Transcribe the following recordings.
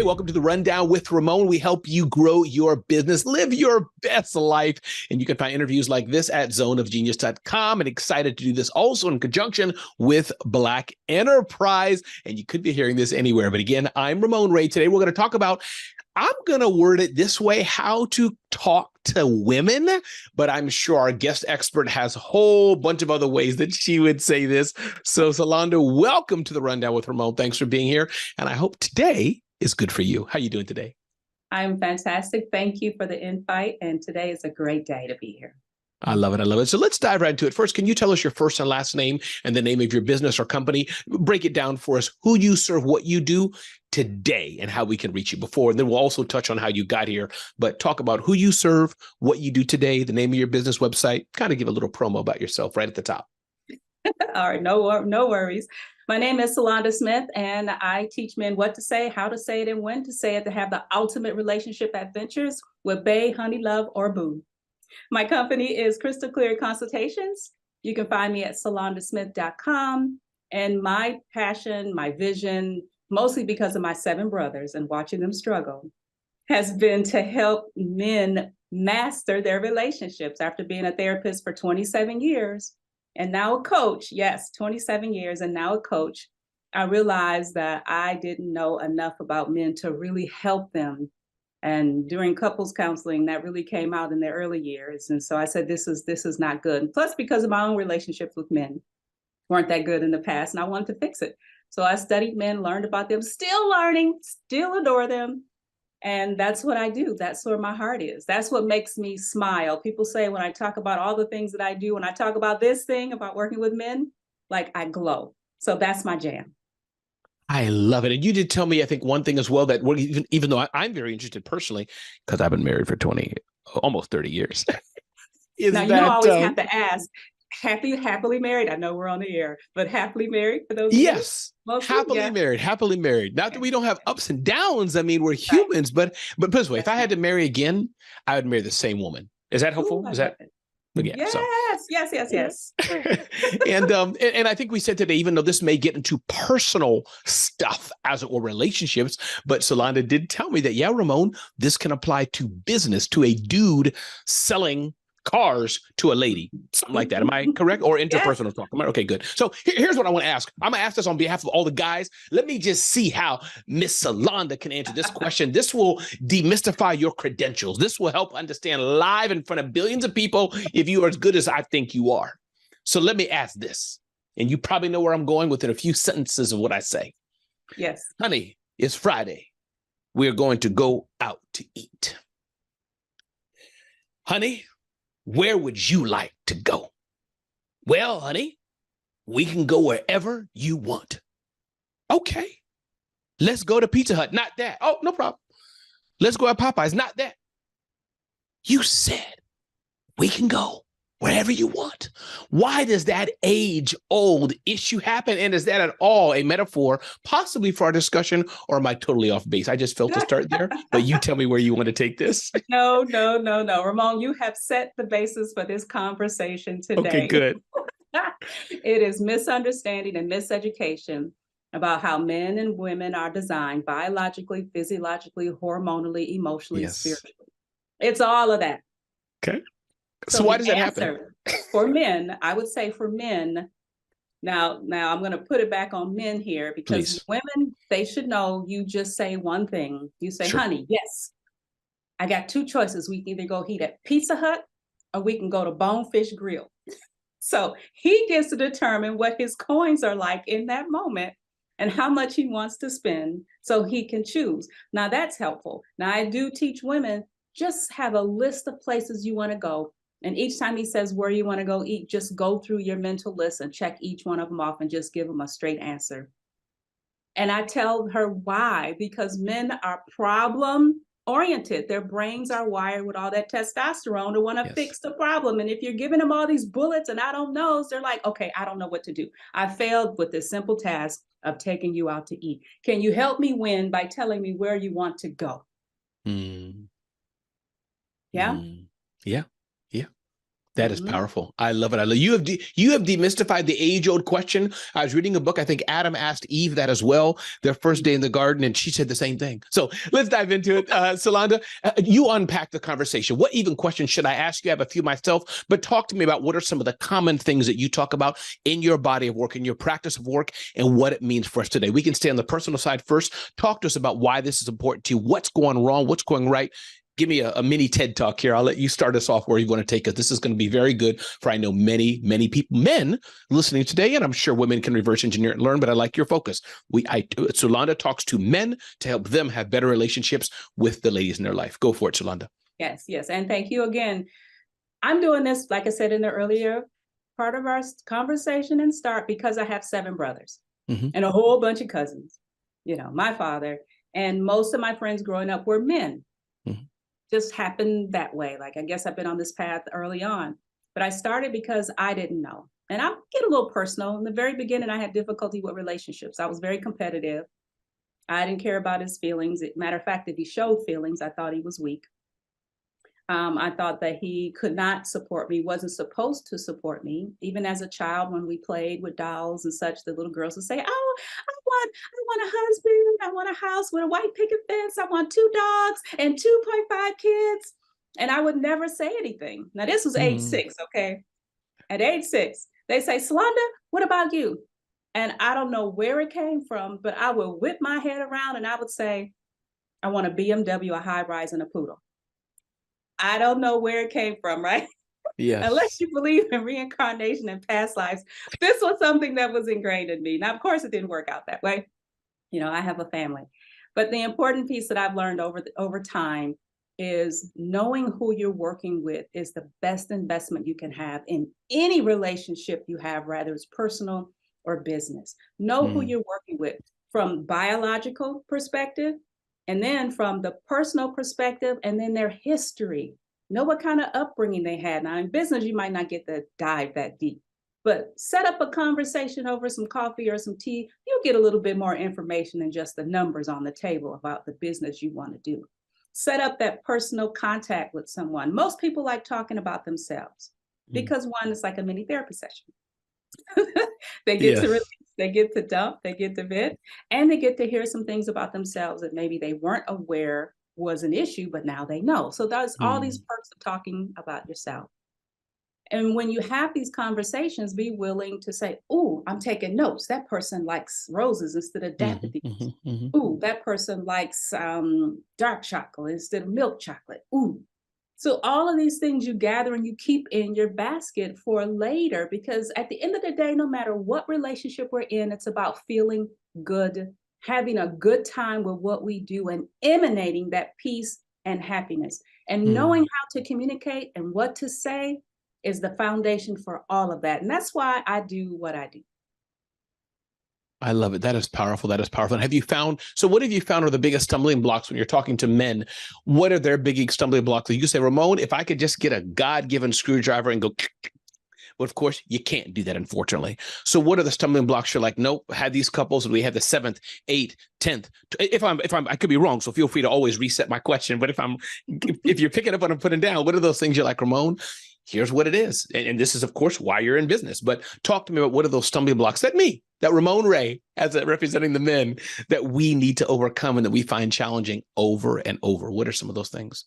welcome to the Rundown with Ramon. We help you grow your business, live your best life. And you can find interviews like this at zoneofgenius.com. And excited to do this also in conjunction with Black Enterprise. And you could be hearing this anywhere. But again, I'm Ramon Ray. Today, we're going to talk about, I'm going to word it this way, how to talk to women, but I'm sure our guest expert has a whole bunch of other ways that she would say this. So Salanda, welcome to the Rundown with Ramon. Thanks for being here. And I hope today is good for you. How are you doing today? I'm fantastic. Thank you for the invite. And today is a great day to be here. I love it. I love it. So let's dive right into it. First, can you tell us your first and last name and the name of your business or company? Break it down for us, who you serve, what you do today, and how we can reach you before. And then we'll also touch on how you got here. But talk about who you serve, what you do today, the name of your business website, kind of give a little promo about yourself right at the top. All right. No worries. My name is Sulonda Smith, and I teach men what to say, how to say it, and when to say it to have the ultimate relationship adventures with bae, honey, love, or boo. My company is Crystal Clear Consultations. You can find me at sulandasmith.com. And my passion, my vision, mostly because of my 7 brothers and watching them struggle, has been to help men master their relationships after being a therapist for 27 years. And now a coach, yes, 27 years, and now a coach. I realized that I didn't know enough about men to really help them. And during couples counseling, that really came out in their early years. And so I said, this is not good. And plus, because of my own relationships with men weren't that good in the past, and I wanted to fix it. So I studied men, learned about them, still learning, still adore them. And that's what I do. That's where my heart is. That's what makes me smile. People say when I talk about all the things that I do, when I talk about this thing about working with men, like I glow. So that's my jam. I love it. And you did tell me, I think, one thing as well, that even though I'm very interested personally, because I've been married for almost 30 years. Now, you always have to ask, happily married? I know we're on the air, but happily married for those? Yes. Happily married. Not that we don't have ups and downs. I mean, we're humans, but put this way, if I had to marry again, I would marry the same woman. Is that helpful? Ooh, Is that? Yeah, yes. And I think we said today, even though this may get into personal stuff as it were relationships, but Salanda did tell me that, yeah, Ramon, this can apply to business, to a dude selling cars to a lady, something like that. Am I correct? Or interpersonal talk? Okay, good. So here's what I want to ask. I'm going to ask this on behalf of all the guys. Let me just see how Miss Salanda can answer this question. This will demystify your credentials. This will help understand live in front of billions of people if you are as good as I think you are. So let me ask this, and you probably know where I'm going within a few sentences of what I say. Yes. Honey, it's Friday. We're going to go out to eat. Honey, where would you like to go? Well, honey, we can go wherever you want. Okay. Let's go to Pizza Hut. Not that. Oh, no problem. Let's go at Popeyes. Not that. You said we can go wherever you want. Why does that age-old issue happen? And is that at all a metaphor, possibly for our discussion, or am I totally off base? I just felt to start there, but you tell me where you want to take this. No. Ramon, you have set the basis for this conversation today. Okay, good. It is misunderstanding and miseducation about how men and women are designed biologically, physiologically, hormonally, emotionally, spiritually. It's all of that. Okay. So why does that happen? For men, I would say for men, now I'm going to put it back on men here, because women, they should know you just say one thing. You say, honey, yes, I got 2 choices. We can either go eat at Pizza Hut or we can go to Bonefish Grill. So he gets to determine what his coins are like in that moment and how much he wants to spend so he can choose. Now that's helpful. Now I do teach women, just have a list of places you want to go. And each time he says where you want to go eat, just go through your mental list and check each one of them off and just give them a straight answer. And I tell her why, because men are problem oriented. Their brains are wired with all that testosterone to want to fix the problem. And if you're giving them all these bullets and I don't know, they're like, okay, I don't know what to do. I failed with this simple task of taking you out to eat. Can you help me win by telling me where you want to go? Yeah. That is powerful. I love it. I love you have demystified the age-old question. I was reading a book. I think Adam asked Eve that as well, their first day in the garden, and she said the same thing. So let's dive into it. Sulonda, you unpack the conversation. What even questions should I ask you? I have a few myself, but talk to me about what are some of the common things that you talk about in your body of work, in your practice of work, and what it means for us today. We can stay on the personal side first. Talk to us about why this is important to you, what's going wrong, what's going right. Give me a mini TED talk here. I'll let you start us off where you want to take us. This is going to be very good for, I know, many, many people, men listening today, and I'm sure women can reverse engineer and learn, but I like your focus. Sulonda talks to men to help them have better relationships with the ladies in their life. Go for it, Sulonda. Yes, yes. And thank you again. I'm doing this, like I said in the earlier part of our conversation and start, because I have 7 brothers and a whole bunch of cousins, my father, and most of my friends growing up were men. Just happened that way. Like, I guess I've been on this path early on, but I started because I didn't know. And I'll get a little personal. In the very beginning, I had difficulty with relationships. I was very competitive. I didn't care about his feelings. Matter of fact, if he showed feelings, I thought he was weak. I thought that he could not support me, wasn't supposed to support me. Even as a child, when we played with dolls and such, the little girls would say, "Oh, I want a husband. I want a house with a white picket fence. I want 2 dogs and 2.5 kids." And I would never say anything. Now, this was age 6, okay? At age 6, they say, "Sulonda, what about you?" And I don't know where it came from, but I would whip my head around and I would say, "I want a BMW, a high rise, and a poodle." I don't know where it came from, right? Yes. Unless you believe in reincarnation and past lives. This was something that was ingrained in me. Now, of course, it didn't work out that way. I have a family. But the important piece that I've learned over time is knowing who you're working with is the best investment you can have in any relationship you have, whether it's personal or business. Know who you're working with from biological perspective, and then from the personal perspective, and then their history. Know what kind of upbringing they had. Now, in business, you might not get to dive that deep, but set up a conversation over some coffee or some tea. You'll get a little bit more information than just the numbers on the table about the business you want to do. Set up that personal contact with someone. Most people like talking about themselves because one, it's like a mini therapy session. They get to release, they get to dump, they get to vent, and they get to hear some things about themselves that maybe they weren't aware was an issue, but now they know. So that's all these perks of talking about yourself. And when you have these conversations, be willing to say, "Oh, I'm taking notes. That person likes roses instead of daffodils. Ooh, that person likes dark chocolate instead of milk chocolate. Ooh." So all of these things you gather and you keep in your basket for later, because at the end of the day, no matter what relationship we're in, it's about feeling good, having a good time with what we do, and emanating that peace and happiness. And knowing how to communicate and what to say is the foundation for all of that. And that's why I do what I do. I love it. That is powerful. That is powerful. And what have you found are the biggest stumbling blocks when you're talking to men? What are their big stumbling blocks? You say, "Ramon, if I could just get a God-given screwdriver and go," well, of course, you can't do that, unfortunately. So what are the stumbling blocks? You're like, "Nope, had these couples, and we had the 7th, 8th, 10th. If I could be wrong, so feel free to always reset my question. But if you're picking up what I'm putting down, what are those things you're like, "Ramon, here's what it is." And this is, of course, why you're in business. But talk to me about what are those stumbling blocks that Ramon Ray, as representing the men, that we need to overcome and that we find challenging over and over. What are some of those things?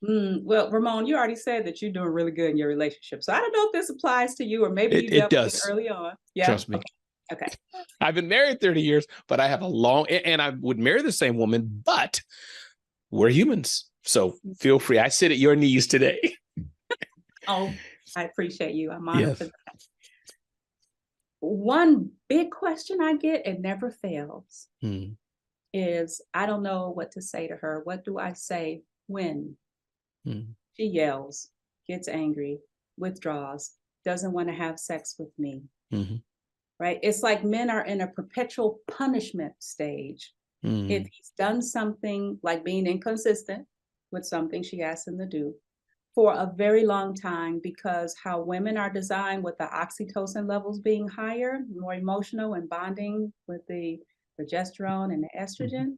Well, Ramon, you already said that you're doing really good in your relationship. So I don't know if this applies to you, or maybe you dealt with it early on. Yeah. Trust me. Okay. I've been married 30 years, but I have and I would marry the same woman, but we're humans. So feel free. I sit at your knees today. Oh, I appreciate you. I'm honored for that. One big question I get, it never fails, is I don't know what to say to her. What do I say when she yells, gets angry, withdraws, doesn't want to have sex with me? Right? It's like men are in a perpetual punishment stage. If he's done something like being inconsistent with something she asked him to do for a very long time, because how women are designed with the oxytocin levels being higher, more emotional and bonding with the progesterone and the estrogen,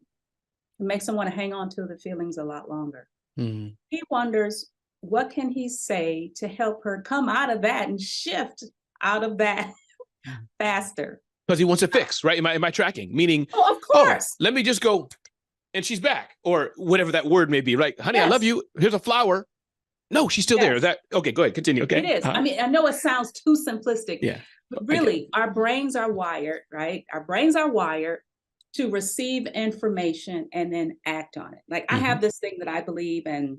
it makes them want to hang on to the feelings a lot longer. He wonders, what can he say to help her come out of that and shift out of that faster? Because he wants a fix, right? Am I tracking? Meaning, Oh, of course. let me just go and she's back, or whatever that word may be, right? Honey, I love you. Here's a flower. No, she's still there. Okay, go ahead, continue. Okay. It is. I mean, I know it sounds too simplistic. Yeah. But really, our brains are wired, right? Our brains are wired to receive information and then act on it. Like I have this thing that I believe, and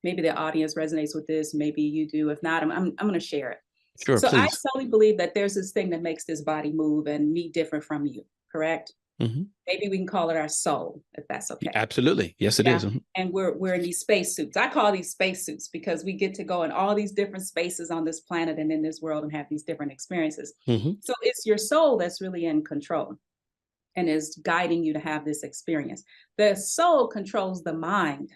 maybe the audience resonates with this, maybe you do. If not, I'm going to share it. Sure, so please. I solely believe that there's this thing that makes this body move and me different from you, correct? Maybe we can call it our soul, if that's okay. Absolutely. Yes, it is. And we're in these spacesuits. I call these spacesuits because we get to go in all these different spaces on this planet and in this world and have these different experiences. So it's your soul that's really in control and is guiding you to have this experience. The soul controls the mind.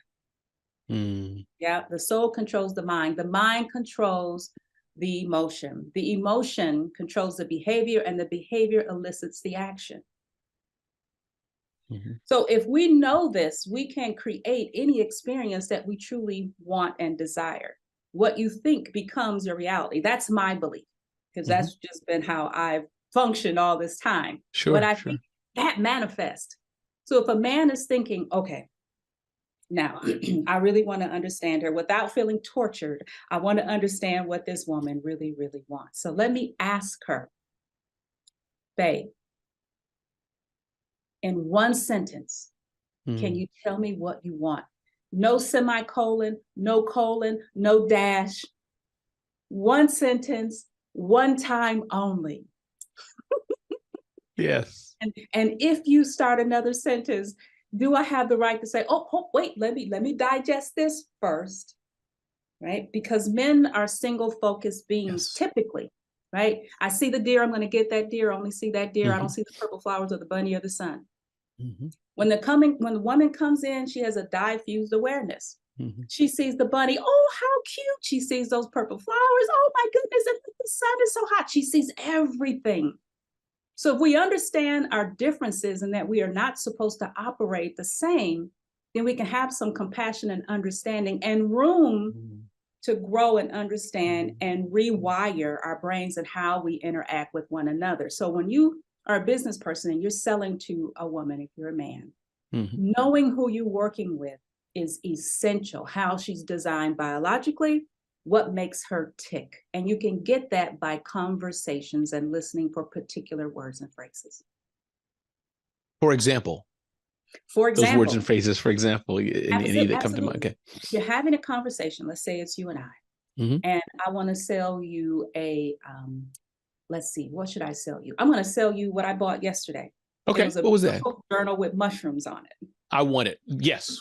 Yeah, the soul controls the mind. The mind controls the emotion. The emotion controls the behavior, and the behavior elicits the action. So if we know this, we can create any experience that we truly want and desire. What you think becomes your reality. That's my belief, because that's just been how I've functioned all this time. Sure. But I think that manifests. So if a man is thinking, okay, now I really want to understand her without feeling tortured. I want to understand what this woman really, really wants. So let me ask her, babe, in one sentence, can you tell me what you want? No semicolon, no colon, no dash. One sentence, one time only. Yes. And if you start another sentence, do I have the right to say, oh, wait, let me digest this first, right? Because men are single focused beings typically, right? I see the deer, I'm going to get that deer, only see that deer. I don't see the purple flowers or the bunny or the sun. When the woman comes in, she has a diffused awareness. She sees the bunny. Oh, how cute. She sees those purple flowers. Oh my goodness, and the sun is so hot. She sees everything. So if we understand our differences and that we are not supposed to operate the same, then we can have some compassion and understanding and room to grow and understand and rewire our brains and how we interact with one another. So when you are a business person and you're selling to a woman, if you're a man, knowing who you're working with is essential. How she's designed biologically, what makes her tick. And you can get that by conversations and listening for particular words and phrases. For example, those words and phrases, for example, any that come to mind. Okay. You're having a conversation. Let's say it's you and I, and I want to sell you a, let's see, what should I sell you? I'm going to sell you what I bought yesterday. Okay. What was that? Journal with mushrooms on it. I want it. Yes.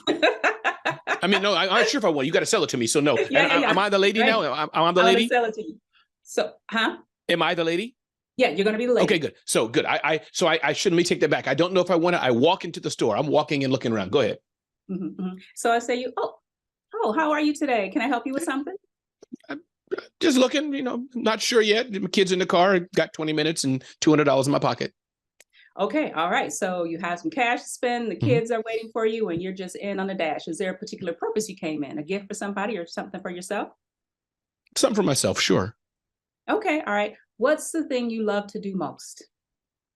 I mean, no, I'm not sure if I want it. You got to sell it to me. So no. Am I the lady now? I'm the lady? I'm going to sell it to you. So, Am I the lady? Yeah, you're going to be the lady. Okay, good. So good. I shouldn't, let me take that back. I don't know if I want it. I walk into the store. I'm walking and looking around. Go ahead. So I say, oh, how are you today? Can I help you with something? I'm just looking, not sure yet. My kid's in the car. Got 20 minutes and $200 in my pocket. Okay. All right. So you have some cash to spend. The kids are waiting for you and you're just in on the dash. Is there a particular purpose you came in? A gift for somebody or something for yourself? Something for myself. Sure. Okay. All right. What's the thing you love to do most?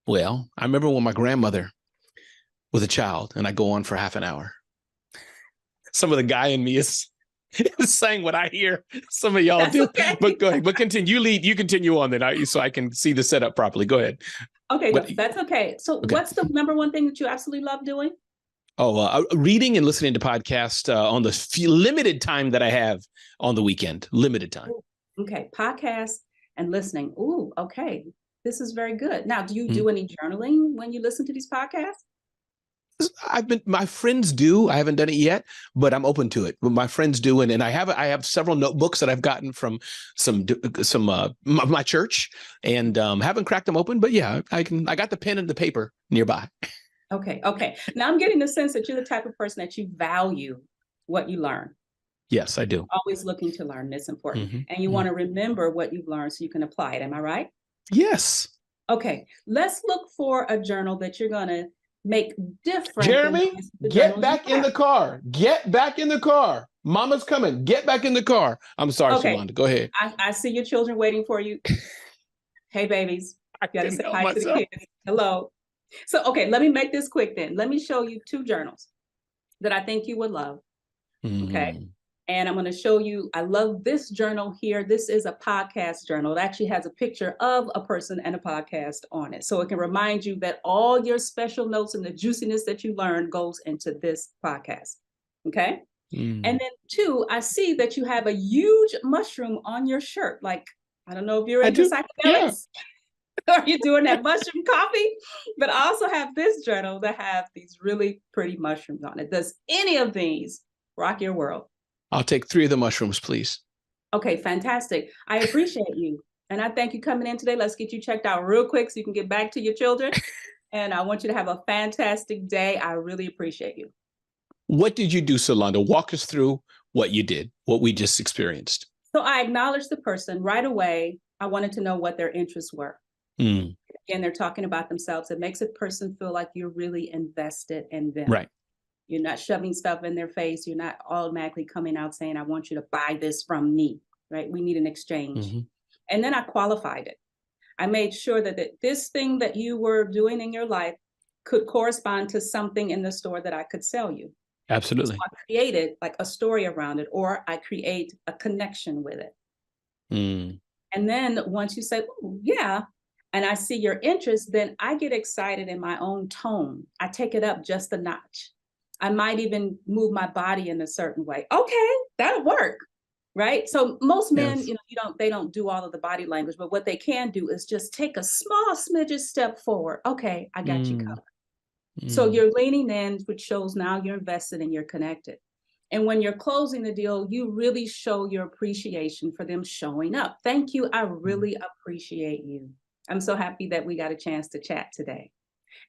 Well, I remember when my grandmother was a child and I go on for half an hour. Some of the guy in me is saying what I hear. Some of y'all do, but go ahead. But continue. You continue on then, so I can see the setup properly. Go ahead. Okay, that's okay. So what's the number one thing that you absolutely love doing? Reading and listening to podcasts on the limited time that I have on the weekend. Limited time. Okay, podcasts and listening. Ooh, okay. This is very good. Now, do you do any journaling when you listen to these podcasts? My friends do. I haven't done it yet, but I'm open to it. My friends do, and I have several notebooks that I've gotten from some my church, and haven't cracked them open. But yeah, I got the pen and the paper nearby. Okay. Now I'm getting the sense that you're the type of person that you value what you learn. Yes, I do. Always looking to learn. That's important, and you want to remember what you've learned so you can apply it. Am I right? Yes. Okay. Let's look for a journal that you're going to make different. Jeremy, get back in the car. Get back in the car. Mama's coming. Get back in the car. I'm sorry, Okay. Sulonda. Go ahead. I see your children waiting for you. Hey, babies. I You got to couldn't say help hi to the myself. kids. Hello. So, okay, let me make this quick then. Let me show you 2 journals that I think you would love. Okay. And I'm going to show you, I love this journal here. This is a podcast journal. It actually has a picture of a person and a podcast on it. So it can remind you that all your special notes and the juiciness that you learn goes into this podcast. Okay. And then 2, I see that you have a huge mushroom on your shirt. Like, I don't know if you're into psychedelics or you're doing that mushroom coffee, but I also have this journal that have these really pretty mushrooms on it. Does any of these rock your world? I'll take 3 of the mushrooms, please. Okay, fantastic. I appreciate you. And I thank you coming in today. Let's get you checked out real quick so you can get back to your children. And I want you to have a fantastic day. I really appreciate you. What did you do, Sulonda? Walk us through what you did, what we just experienced. So I acknowledged the person right away. I wanted to know what their interests were. Again, they're talking about themselves. It makes a person feel like you're really invested in them. Right. You're not shoving stuff in their face. You're not automatically coming out saying, I want you to buy this from me, right? We need an exchange. And then I qualified it. I made sure that this thing that you were doing in your life could correspond to something in the store that I could sell you. Absolutely. So I created like a story around it, or I create a connection with it. And then once you say, oh, yeah, and I see your interest, then I get excited in my own tone. I take it up just a notch. I might even move my body in a certain way. Okay, that'll work, right? So most men, they don't do all of the body language, but what they can do is just take a small smidgen step forward. Okay, I got you covered. So you're leaning in, which shows now you're invested and you're connected. And when you're closing the deal, you really show your appreciation for them showing up. Thank you. I really appreciate you. I'm so happy that we got a chance to chat today.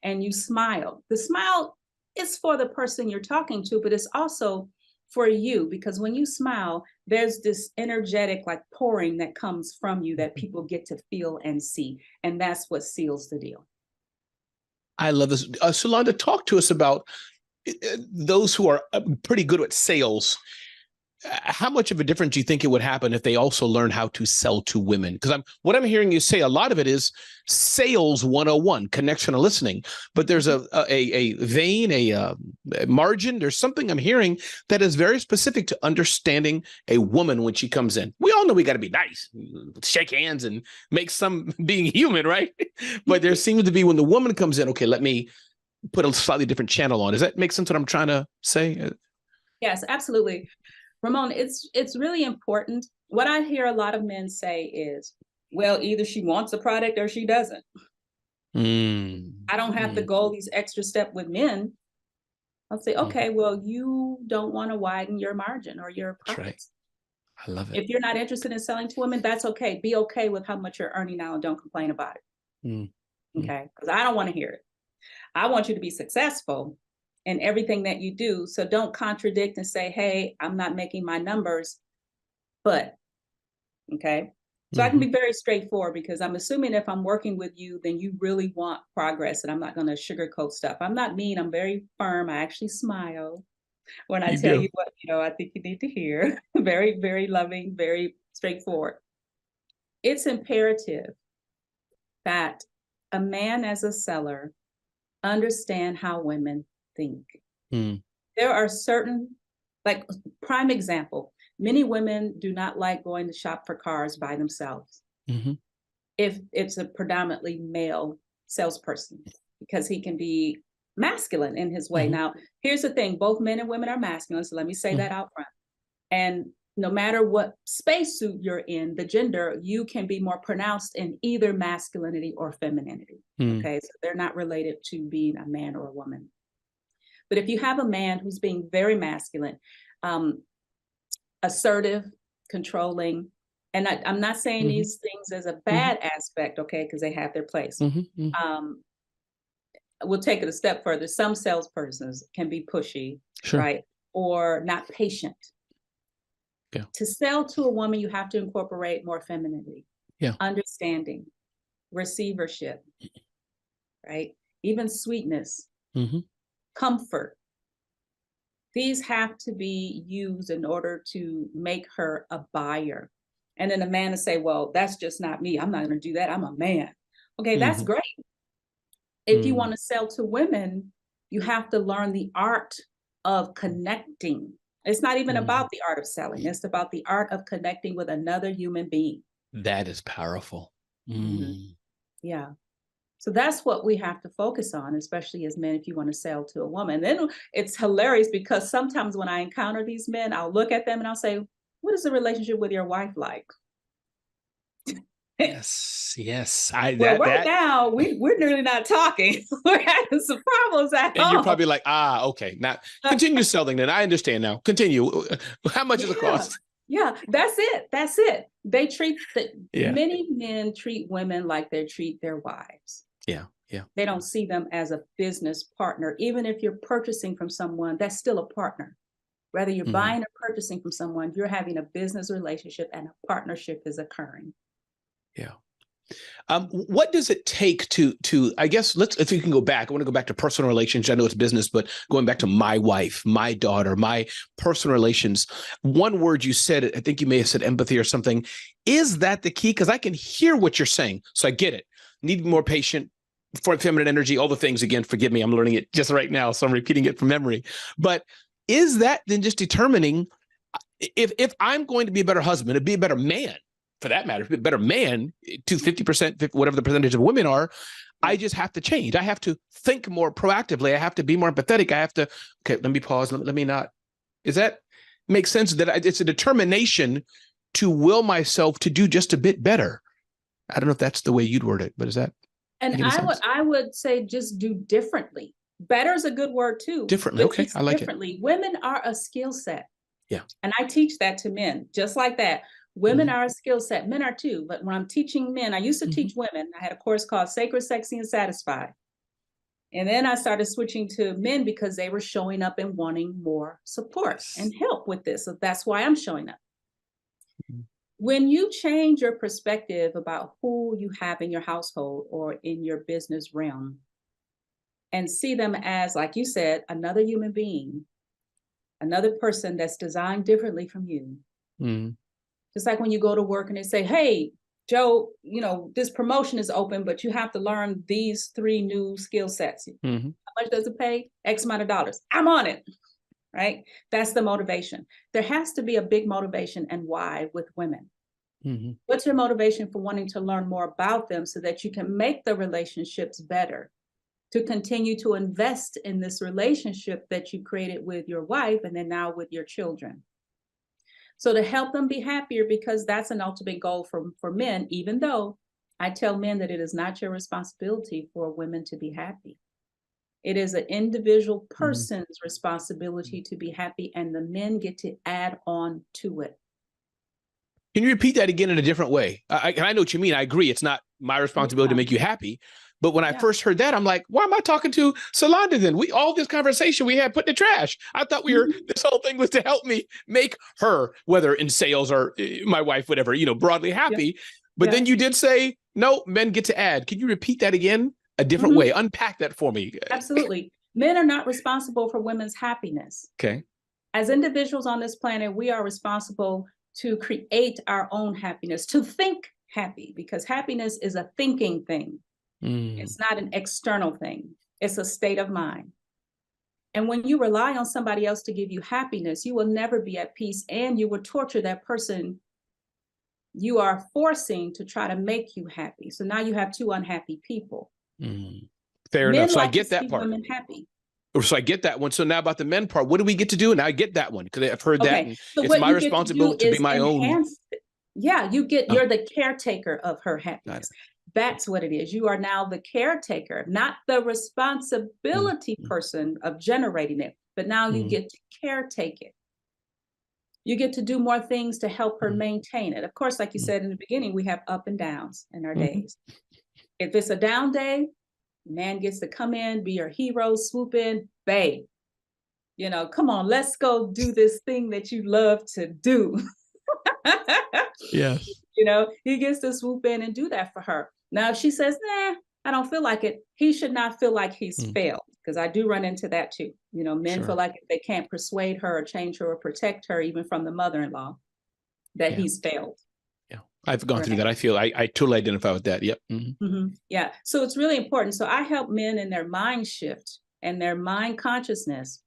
And you smile. The smile is for the person you're talking to, but it's also for you, because when you smile, there's this energetic like pouring that comes from you that people get to feel and see. And that's what seals the deal. I love this. Sulonda, talk to us about those who are pretty good at sales. How much of a difference do you think it would happen if they also learn how to sell to women? Because what I'm hearing you say, a lot of it is sales 101, connection and listening. But there's a vein, a margin. There's something I'm hearing that is very specific to understanding a woman when she comes in. We all know we got to be nice, shake hands and make some being human, right? But there seems to be when the woman comes in, okay, let me put a slightly different channel on. Does that make sense what I'm trying to say? Yes, absolutely. Ramon, it's really important. What I hear a lot of men say is, well, either she wants a product or she doesn't. I don't have to go these extra steps with men. I'll say, okay, well, you don't want to widen your margin or your profits. Right. I love it. If you're not interested in selling to women, that's okay. Be okay with how much you're earning now and don't complain about it. Okay, because I don't want to hear it. I want you to be successful in everything that you do. So don't contradict and say, hey, I'm not making my numbers, but, okay. So I can be very straightforward, because I'm assuming if I'm working with you, then you really want progress, and I'm not going to sugarcoat stuff. I'm not mean. I'm very firm. I actually smile when I tell you what, I think you need to hear. Very, very loving, very straightforward. It's imperative that a man as a seller understand how women think. There are certain, like prime example, many women do not like going to shop for cars by themselves. If it's a predominantly male salesperson, because he can be masculine in his way. Now, here's the thing, both men and women are masculine, so let me say that out front. And no matter what spacesuit you're in, the gender, you can be more pronounced in either masculinity or femininity. Okay, so they're not related to being a man or a woman. But if you have a man who's being very masculine, assertive, controlling, and I'm not saying these things as a bad aspect, okay, because they have their place. We'll take it a step further. Some salespersons can be pushy, right? Or not patient. To sell to a woman, you have to incorporate more femininity, understanding, receivership, right? Even sweetness, comfort. These have to be used in order to make her a buyer. And then the man will say, well, that's just not me. I'm not going to do that. I'm a man. Okay, that's Mm-hmm. great. If you Mm-hmm. want to sell to women, you have to learn the art of connecting. It's not even Mm-hmm. about the art of selling. It's about the art of connecting with another human being. That is powerful. Mm. Yeah. So that's what we have to focus on, especially as men, if you want to sell to a woman. Then it's hilarious because sometimes when I encounter these men, I'll look at them and I'll say, what is the relationship with your wife like? Yes, yes. Well, right now, we're nearly not talking. We're having some problems at and you're home. probably like, okay. Now continue selling then. I understand now. Continue. How much does it cost? Yeah, that's it. That's it. They treat Yeah. Many men treat women like they treat their wives. Yeah. Yeah. They don't see them as a business partner. Even if you're purchasing from someone, that's still a partner. Whether you're buying or purchasing from someone, you're having a business relationship and a partnership is occurring. Yeah. What does it take to, I guess, if you can go back, I want to go back to personal relations. I know it's business, but going back to my wife, my daughter, my personal relations, one word you said, I think you may have said empathy or something. Is that the key? Because I can hear what you're saying. So I get it. Need more patient, for feminine energy, all the things. Again, forgive me, I'm learning it just right now, so I'm repeating it from memory. But is that then just determining if I'm going to be a better husband, to be a better man, for that matter, a better man to 50%, whatever the percentage of women are, I just have to change. I have to think more proactively. I have to be more empathetic. I have to, okay, let me pause. Let me not. Is that make sense? That it's a determination to will myself to do just a bit better. I don't know if that's the way you'd word it, but is that? And I would say just do differently. Better is a good word too. Differently. Okay. I like differently. It. Women are a skill set. Yeah. And I teach that to men, just like that. Women are a skill set. Men are too. But when I'm teaching men, I used to teach women. I had a course called Sacred, Sexy, and Satisfied. And then I started switching to men because they were showing up and wanting more support and help with this. So that's why I'm showing up. When you change your perspective about who you have in your household or in your business realm and see them as, like you said, another human being, another person that's designed differently from you. Just like when you go to work and they say, hey, Joe, you know, this promotion is open, but you have to learn these 3 new skill sets. How much does it pay? X amount of dollars. I'm on it. Right? That's the motivation. There has to be a big motivation and why with women. What's your motivation for wanting to learn more about them so that you can make the relationships better, to continue to invest in this relationship that you created with your wife and then now with your children? So to help them be happier, because that's an ultimate goal for men, even though I tell men that it is not your responsibility for women to be happy. It is an individual person's responsibility to be happy, and the men get to add on to it. Can you repeat that again in a different way? I know what you mean. I agree. It's not my responsibility to make you happy. But when I first heard that, I'm like, why am I talking to Sulonda then? All this conversation we had put in the trash. I thought this whole thing was to help me make her, whether in sales or my wife, whatever, you know, broadly happy. But then you did say, no, men get to add. Can you repeat that again? A different way. Unpack that for me. Absolutely. Men are not responsible for women's happiness. Okay. As individuals on this planet, we are responsible to create our own happiness, to think happy, because happiness is a thinking thing. It's not an external thing. It's a state of mind. And when you rely on somebody else to give you happiness, you will never be at peace, and you will torture that person you are forcing to try to make you happy. So now you have 2 unhappy people. Fair enough. So I get that part. Women happy. So I get that one. So now about the men part, what do we get to do? And I get that one because I've heard that. And so it's my responsibility to be my own. Yeah, you're the caretaker of her happiness. That's what it is. You are now the caretaker, not the responsibility person of generating it, but now you get to caretake it. You get to do more things to help her maintain it. Of course, like you said in the beginning, we have up and downs in our days. If it's a down day, man gets to come in, be your hero, swoop in, babe. You know, come on, let's go do this thing that you love to do. Yeah. You know, he gets to swoop in and do that for her. Now, if she says, nah, I don't feel like it. He should not feel like he's failed, because I do run into that too. You know, men feel like if they can't persuade her or change her or protect her, even from the mother-in-law, that he's failed. Yeah, I've gone through that. I feel I totally identify with that. Yep. Yeah. So it's really important. So I help men in their mind shift and their mind consciousness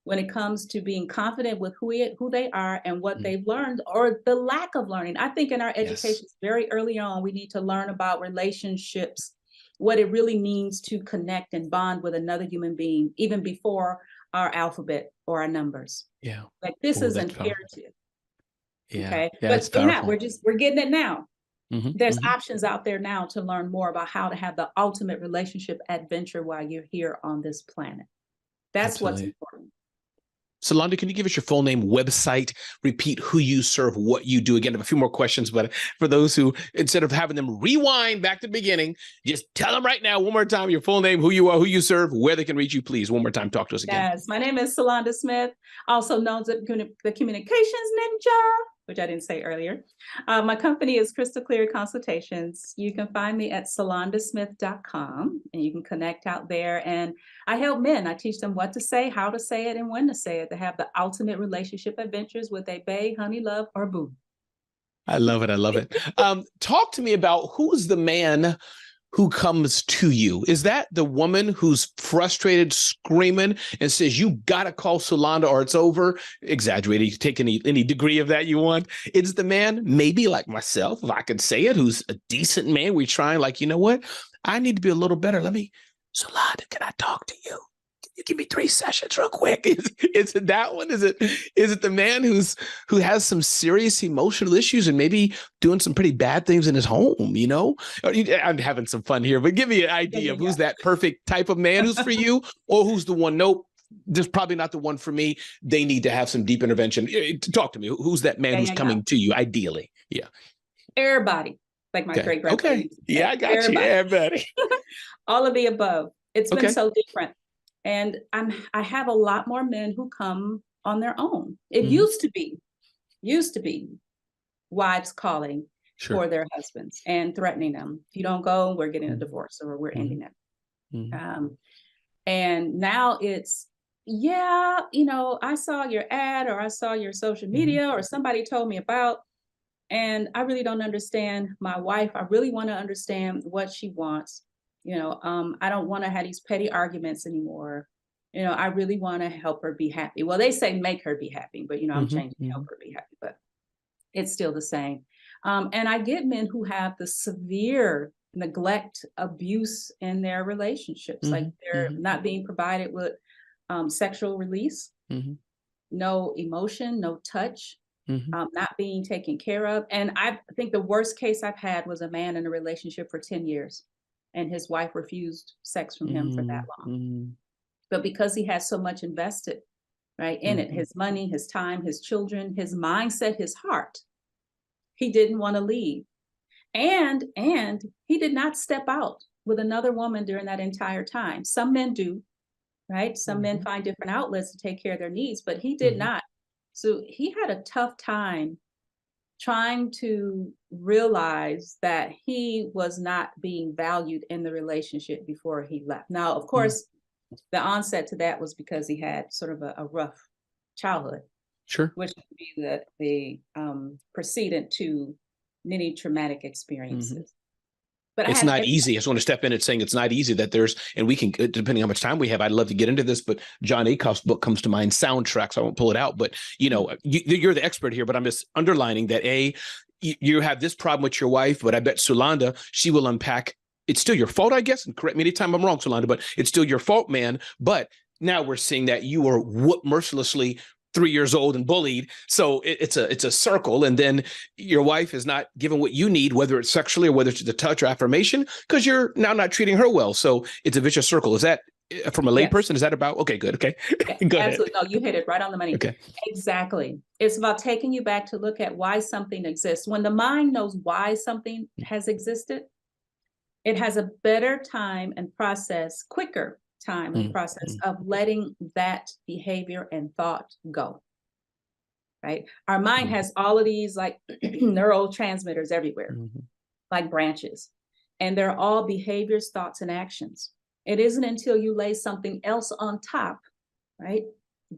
when it comes to being confident with who they are and what they've learned, or the lack of learning. I think in our education, very early on, we need to learn about relationships, what it really means to connect and bond with another human being, even before our alphabet or our numbers. Yeah. Like this is imperative. Yeah. Okay. Yeah, but it's powerful. we're getting it now. There's Mm-hmm. options out there now to learn more about how to have the ultimate relationship adventure while you're here on this planet. That's what's important. Sulonda, can you give us your full name, website, repeat who you serve, what you do? Again, I have a few more questions, but for those who, instead of having them rewind back to the beginning, just tell them right now, one more time, your full name, who you are, who you serve, where they can reach you, please. One more time, talk to us again. Yes, my name is Sulonda Smith, also known as the Communications Ninja, which I didn't say earlier. My company is Crystal Clear Consultations. You can find me at SulandaSmith.com, and you can connect out there. And I help men. I teach them what to say, how to say it, and when to say it, to have the ultimate relationship adventures with a bae, honey, love, or boo. I love it. I love it. Talk to me about who's the man who comes to you. Is that the woman who's frustrated, screaming, and says, you got to call Sulonda or it's over? Exaggerating, you take any degree of that you want. It's the man, maybe like myself, if I could say it, who's a decent man. We're trying, like, you know what? I need to be a little better. Sulonda, can I talk to you? You give me 3 sessions real quick. Is it that one? Is it the man who has some serious emotional issues and maybe doing some pretty bad things in his home, you know? I'm having some fun here, but give me an idea of who's that perfect type of man who's for you, or who's the one, nope, this is probably not the one for me. They need to have some deep intervention. Talk to me. Who's that man who's coming to you, ideally? Yeah. Everybody, like my great-grandmother. Okay. Yeah, I got you. Everybody. All of the above. It's been so different. And I have a lot more men who come on their own. It used to be wives calling for their husbands and threatening them. If you don't go, we're getting a divorce, or we're ending it. And now it's, I saw your ad, or I saw your social media, or somebody told me about, and I really don't understand my wife. I really want to understand what she wants. I don't want to have these petty arguments anymore. I really want to help her be happy. Well, they say make her be happy, but I'm changing help her be happy, but it's still the same. And I get men who have the severe neglect, abuse in their relationships, like they're not being provided with sexual release, no emotion, no touch, not being taken care of. And I think the worst case I've had was a man in a relationship for 10 years. And his wife refused sex from him for that long. But because he had so much invested, in it, his money, his time, his children, his mindset, his heart, he didn't want to leave. And he did not step out with another woman during that entire time. Some men do, Some men find different outlets to take care of their needs, but he did not. So he had a tough time trying to realize that he was not being valued in the relationship before he left. Now, of course, the onset to that was because he had sort of a rough childhood, which would be the precedent to many traumatic experiences. But it's not easy. I just want to step in and saying it's not easy that there's, and we can, depending on how much time we have, I'd love to get into this, but John Acuff's book comes to mind, Soundtracks. I won't pull it out, but you're the expert here, but I'm just underlining that you have this problem with your wife, but I bet Sulonda, she will unpack. It's still your fault, I guess, and correct me anytime I'm wrong, Sulonda, but it's still your fault, man. But now we're seeing that you were whooped mercilessly 3 years old and bullied. So it's a circle. And then your wife is not given what you need, whether it's sexually or whether it's the touch or affirmation, because you're now not treating her well. So it's a vicious circle. Is that from a layperson? Is that about? Okay, good. Okay. Go Absolutely. ahead. No, you hit it right on the money. Okay. Exactly. It's about taking you back to look at why something exists. When the mind knows why something has existed, it has a better time and process, quicker time and process of letting that behavior and thought go. Our mind has all of these like neurotransmitters everywhere, like branches. And they're all behaviors, thoughts, and actions. It isn't until you lay something else on top, right,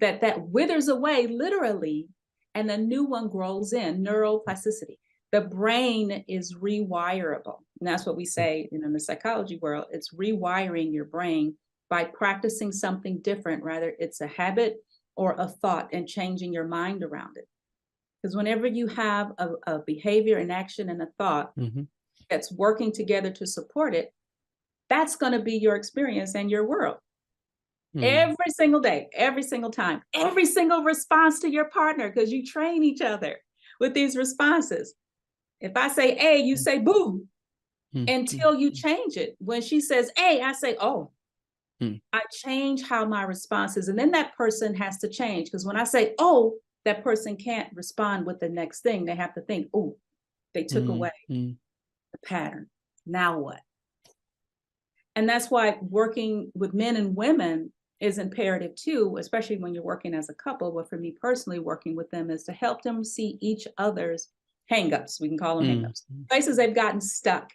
that withers away literally, and the new one grows in. Neuroplasticity. The brain is rewirable. And that's what we say in the psychology world. It's rewiring your brain by practicing something different, rather it's a habit or a thought, and changing your mind around it. Because whenever you have a behavior, an action, and a thought that's working together to support it, that's going to be your experience and your world. Every single day, every single time, every single response to your partner, because you train each other with these responses. If I say A, you say boo, until you change it. When she says A, I say, oh. I change how my response is. And then that person has to change, because when I say, oh, that person can't respond with the next thing. They have to think, oh, they took away the pattern. Now what? And that's why working with men and women is imperative too, especially when you're working as a couple. But for me personally, working with them is to help them see each other's hangups. We can call them hangups. Places they've gotten stuck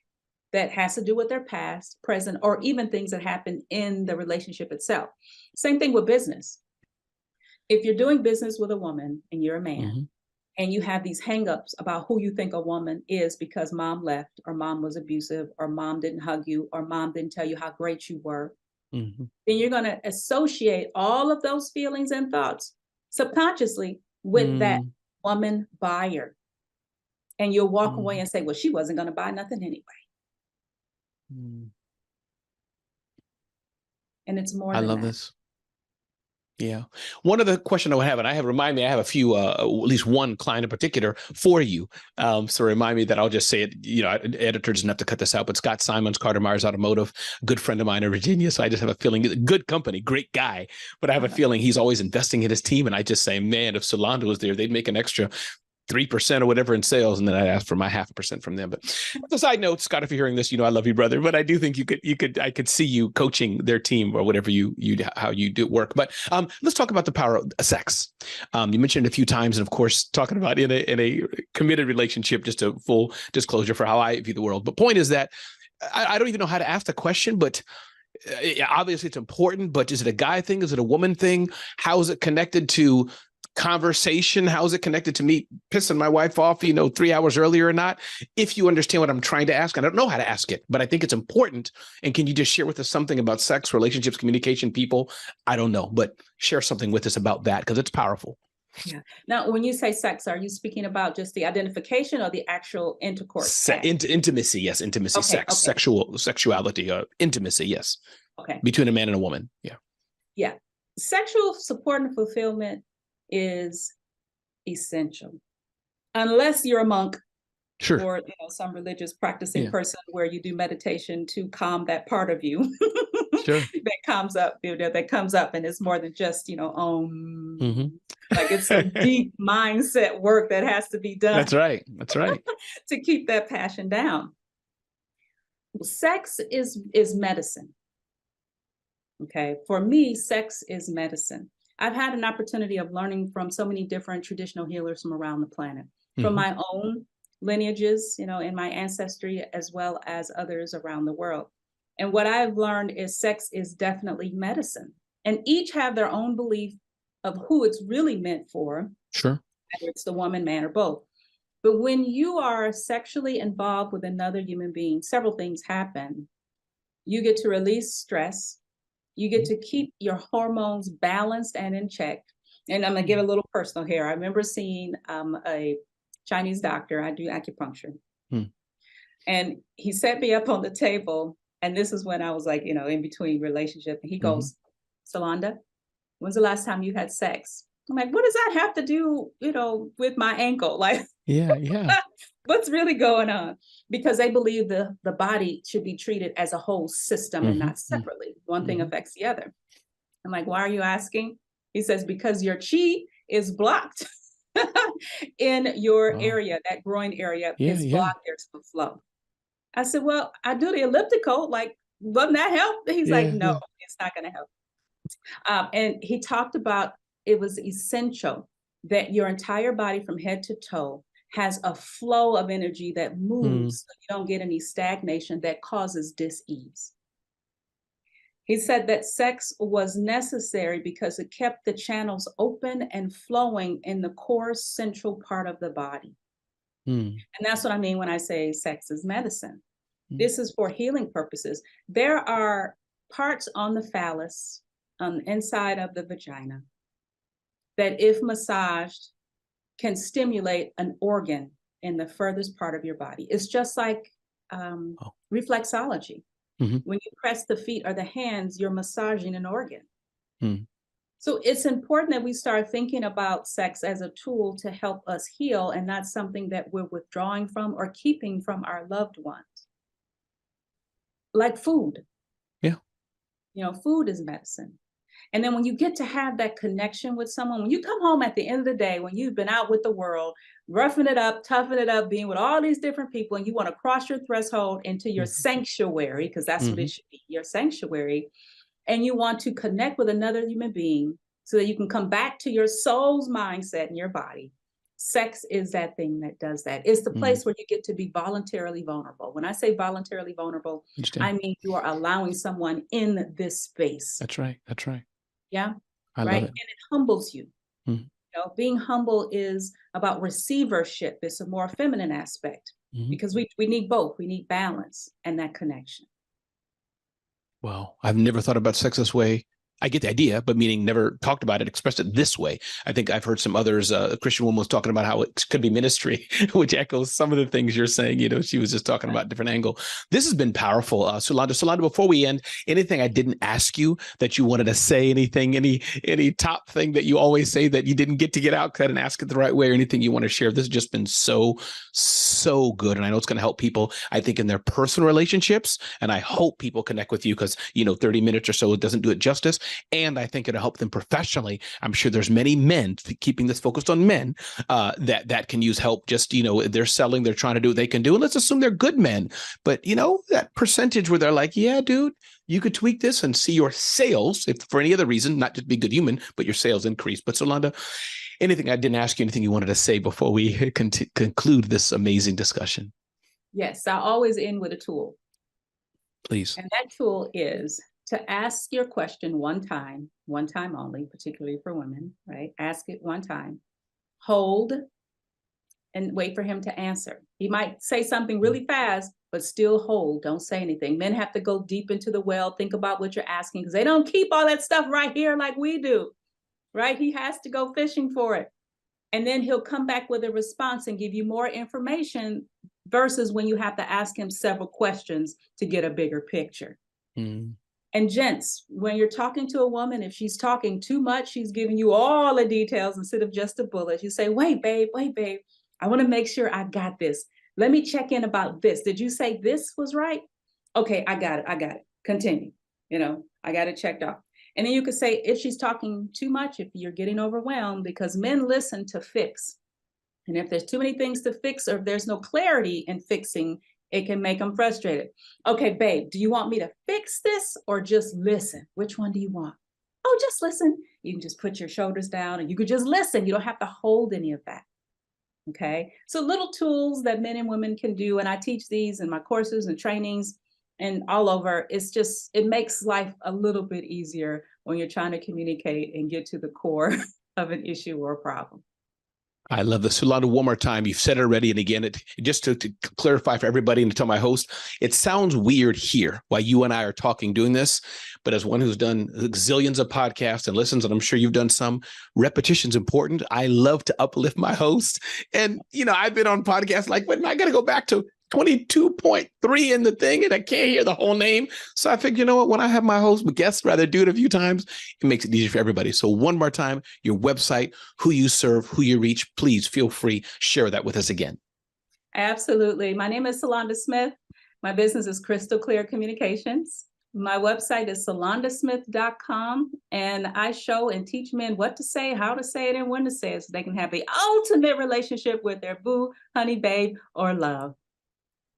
that has to do with their past, present, or even things that happen in the relationship itself. Same thing with business. If you're doing business with a woman and you're a man, and you have these hangups about who you think a woman is because mom left, or mom was abusive, or mom didn't hug you, or mom didn't tell you how great you were, then you're going to associate all of those feelings and thoughts subconsciously with that woman buyer. And you'll walk away and say, well, she wasn't going to buy nothing anyway. And it's more than that. I love this. Yeah. One of the questions I would have, and I have a few, at least one client in particular for you. So remind me that I'll just say it, editor doesn't have to cut this out, but Scott Simons, Carter Myers Automotive, good friend of mine in Virginia. So I just have a feeling, good company, great guy, but I have a feeling he's always investing in his team. And I just say, man, if Sulonda was there, they'd make an extra 3% or whatever in sales, and then I'd ask for my 0.5% from them. But as a side note, Scott, if you're hearing this, I love you, brother. But I do think I could see you coaching their team or whatever how you do work. But let's talk about the power of sex. You mentioned it a few times, and of course, talking about in a committed relationship, just a full disclosure for how I view the world. But point is that I don't even know how to ask the question, but obviously it's important. But is it a guy thing? Is it a woman thing? How is it connected to conversation? How is it connected to me pissing my wife off, 3 hours earlier or not? If you understand what I'm trying to ask, I don't know how to ask it, but I think it's important. And can you just share with us something about sex, relationships, communication, people? I don't know, but share something with us about that, because it's powerful. Yeah. Now, when you say sex, are you speaking about just the identification or the actual intercourse? Intimacy, yes. Intimacy, okay, sex, okay. Sexuality, intimacy, yes. Okay. Between a man and a woman. Yeah. Yeah. Sexual support and fulfillment is essential, unless you're a monk, sure, or some religious practicing person where you do meditation to calm that part of you sure. that comes up, and it's more than just like it's some deep mindset work that has to be done. That's right. To keep that passion down. Sex is medicine. Okay, for me, sex is medicine. I've had an opportunity of learning from so many different traditional healers from around the planet, from my own lineages, in my ancestry, as well as others around the world. And what I've learned is sex is definitely medicine, and each have their own belief of who it's really meant for. Sure. Whether it's the woman, man, or both. But when you are sexually involved with another human being, several things happen. You get to release stress. You get to keep your hormones balanced and in check. And I'm going to get a little personal here. I remember seeing a Chinese doctor. I do acupuncture. And he set me up on the table. And this is when I was like, in between relationship. And he goes, Salanda, when's the last time you had sex? I'm like, what does that have to do, with my ankle? Like, yeah. What's really going on? Because they believe the body should be treated as a whole system and not separately. One thing affects the other. I'm like, why are you asking? He says, because your chi is blocked in your area, that groin area is blocked. There's no flow. I said, well, I do the elliptical. Like, wouldn't that help? He's like, no, it's not going to help. And he talked about it was essential that your entire body from head to toe has a flow of energy that moves, so you don't get any stagnation that causes dis-ease. He said that sex was necessary because it kept the channels open and flowing in the core central part of the body. And that's what I mean when I say sex is medicine. This is for healing purposes. There are parts on the phallus, inside of the vagina, that if massaged can stimulate an organ in the furthest part of your body. It's just like reflexology. When you press the feet or the hands, you're massaging an organ. So it's important that we start thinking about sex as a tool to help us heal and not something that we're withdrawing from or keeping from our loved ones. Like food. Yeah. You know, food is medicine. And then when you get to have that connection with someone, when you come home at the end of the day, when you've been out with the world, roughing it up, toughing it up, being with all these different people, and you want to cross your threshold into your sanctuary, because that's what it should be, your sanctuary, and you want to connect with another human being so that you can come back to your soul's mindset and your body. Sex is that thing that does that. It's the place where you get to be voluntarily vulnerable. When I say voluntarily vulnerable, I mean you are allowing someone in this space. That's right. That's right. Yeah. I right. love it. And it humbles you. You know, being humble is about receivership. It's a more feminine aspect because we need both. We need balance and that connection. Well, I've never thought about sex this way. I get the idea, but meaning never talked about it, expressed it this way. I think I've heard some others, a Christian woman was talking about how it could be ministry, which echoes some of the things you're saying. You know, she was just talking about a different angle. This has been powerful. Sulonda, before we end, anything I didn't ask you that you wanted to say, anything, any top thing that you always say that you didn't get to get out because I didn't ask it the right way, or anything you want to share? This has just been so good. And I know it's going to help people, I think, in their personal relationships. And I hope people connect with you because, 30 minutes or so, it doesn't do it justice. And I think it'll help them professionally. I'm sure there's many men, keeping this focused on men, that can use help. Just, they're selling, they're trying to do what they can do. And let's assume they're good men. But, that percentage where they're like, yeah, dude, you could tweak this and see your sales, if for any other reason, not just be good human, but your sales increase. But Sulonda, anything I didn't ask you, anything you wanted to say before we conclude this amazing discussion? Yes, I always end with a tool. Please. And that tool is to ask your question one time only, particularly for women, right? Ask it one time, hold, and wait for him to answer. He might say something really fast, but still hold, don't say anything. Men have to go deep into the well, think about what you're asking, because they don't keep all that stuff right here like we do, right? He has to go fishing for it. And then he'll come back with a response and give you more information versus when you have to ask him several questions to get a bigger picture. And gents, when you're talking to a woman, if she's talking too much, she's giving you all the details instead of just a bullet. You say, wait, babe, I want to make sure I got this. Let me check in about this. Did you say this was right? Okay, I got it. Continue. I got it checked off. And then you could say, if she's talking too much, if you're getting overwhelmed, because men listen to fix. And if there's too many things to fix, or if there's no clarity in fixing, it can make them frustrated. Okay, babe, do you want me to fix this or just listen? Which one do you want? Oh, just listen. You can just put your shoulders down and you could just listen. You don't have to hold any of that. Okay. So little tools that men and women can do. And I teach these in my courses and trainings and all over. It makes life a little bit easier when you're trying to communicate and get to the core of an issue or a problem. I love this. Sulonda, one more time. You've said it already. And again, just to clarify for everybody and to tell my host, it sounds weird here while you and I are talking, doing this. But as one who's done zillions of podcasts and listens, and I'm sure you've done some, repetition's important. I love to uplift my host. And, I've been on podcasts like, wait, I got to go back to 22.3 in the thing and I can't hear the whole name. So I figured, when I have my host, my guests rather do it a few times, it makes it easier for everybody. So one more time, your website, who you serve, who you reach, please feel free, share that with us again. Absolutely. My name is Salanda Smith. My business is Crystal Clear Communications. My website is sulandasmith.com, and I show and teach men what to say, how to say it, and when to say it so they can have the ultimate relationship with their boo, honey, babe, or love.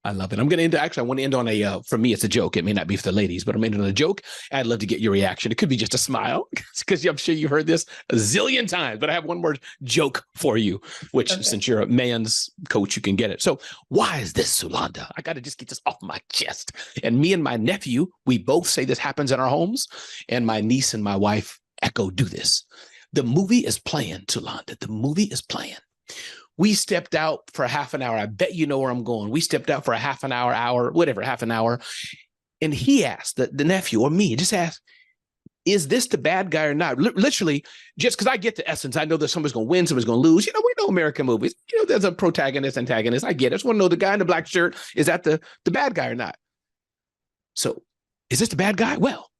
I love it. I'm going to end, actually, I want to end on a, for me, it's a joke. It may not be for the ladies, but I'm ending on a joke. I'd love to get your reaction. It could be just a smile because I'm sure you've heard this a zillion times, but I have one more joke for you, which since you're a man's coach, you can get it. So why is this, Sulonda? I got to just get this off my chest. And me and my nephew, we both say this happens in our homes, and my niece and my wife echo do this. The movie is playing, Sulonda. The movie is playing. We stepped out for half an hour. I bet you know where I'm going. We stepped out for a half an hour, whatever, half an hour. And he asked, the nephew or me, just asked, is this the bad guy or not? Literally, just because I get the essence. I know that somebody's going to win, somebody's going to lose. You know, we know American movies. You know, there's a protagonist, antagonist. I get it. I just want to know the guy in the black shirt, is that the bad guy or not? So is this the bad guy? Well,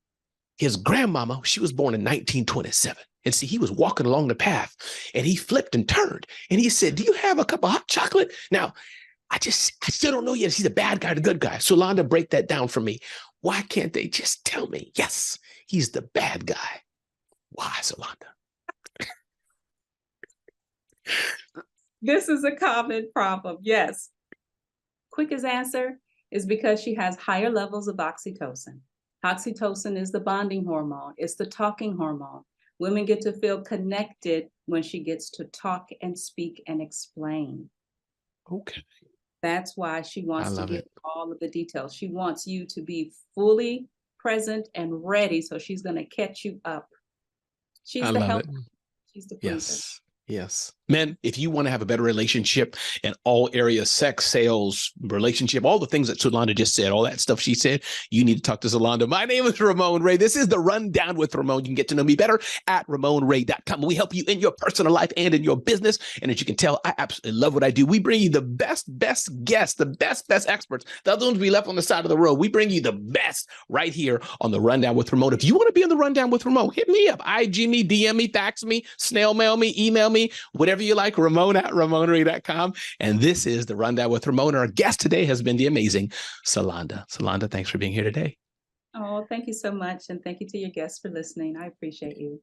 his grandmama, she was born in 1927. And see, he was walking along the path and he flipped and turned and he said, do you have a cup of hot chocolate? Now, I still don't know yet if he's a bad guy or the good guy. Sulonda, break that down for me. Why can't they just tell me, yes, he's the bad guy? Why, Sulonda? This is a common problem. Yes. Quickest answer is because she has higher levels of oxytocin. Oxytocin is the bonding hormone. It's the talking hormone. Women get to feel connected when she gets to talk and speak and explain. Okay. That's why she wants to get all of the details. She wants you to be fully present and ready. So she's going to catch you up. She's the helper. She's the pleaser. Yes. Yes. Men, if you want to have a better relationship in all areas, sex, sales, relationship, all the things that Sulonda just said, all that stuff she said, you need to talk to Sulonda. My name is Ramon Ray. This is the Rundown with Ramon. You can get to know me better at RamonRay.com. We help you in your personal life and in your business. And as you can tell, I absolutely love what I do. We bring you the best guests, the best experts. The other ones we left on the side of the road. We bring you the best right here on the Rundown with Ramon. If you want to be on the Rundown with Ramon, hit me up. IG me, DM me, fax me, snail mail me, email me, whatever you like, Ramon at RamonRay.com. And this is the Rundown with Ramon. Our guest today has been the amazing Salanda. Salanda, thanks for being here today. Oh, thank you so much. And thank you to your guests for listening. I appreciate you.